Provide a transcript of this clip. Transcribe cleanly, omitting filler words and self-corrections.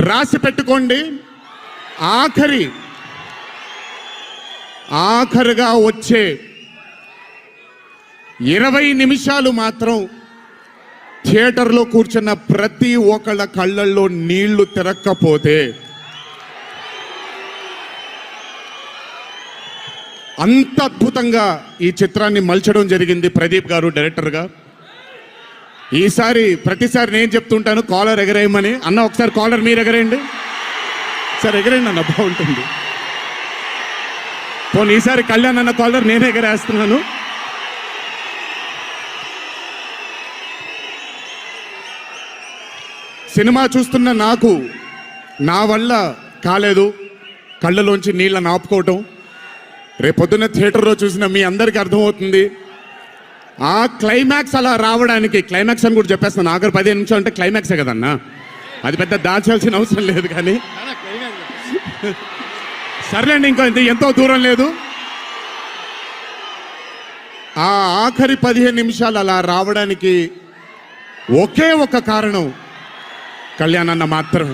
రాసి పెట్టుకోండి. ఆఖరుగా వచ్చే 20 నిమిషాలు మాత్రం థియేటర్లో కూర్చున్న ప్రతి ఒక్కళ్ళ కళ్ళల్లో నీళ్లు తిరక్కపోతే అంత అద్భుతంగా ఈ చిత్రాన్ని మలచడం జరిగింది ప్రదీప్ గారు డైరెక్టర్గా. ప్రతిసారి నేను చెప్తుంటాను కాలర్ ఎగరేయమని. అన్న ఒకసారి కాలర్ మీరు ఎగరేయండి సార్, ఎగరేయండి అన్న, బాగుంటుంది. పోనీ ఈసారి కళ్యాణ్ అన్న కాలర్ నేనే ఎగరేస్తున్నాను. సినిమా చూస్తున్న నాకు నా వల్ల కాలేదు కళ్ళలోంచి నీళ్ళని ఆపుకోవటం. రేపొద్దున్న థియేటర్లో చూసిన మీ అందరికీ అర్థమవుతుంది. ఆ క్లైమాక్స్ అలా రావడానికి, క్లైమాక్స్ అని కూడా చెప్పేస్తాను, ఆఖరి 15 నిమిషాలు అంటే క్లైమాక్సే కదన్నా, అది పెద్ద దాచాల్సిన అవసరం లేదు. కానీ సర్లేండి, ఇంకో ఎంతో దూరం లేదు. ఆ ఆఖరి 15 నిమిషాలు అలా రావడానికి ఒకే ఒక కారణం కళ్యాణ్ అన్న మాత్రమే.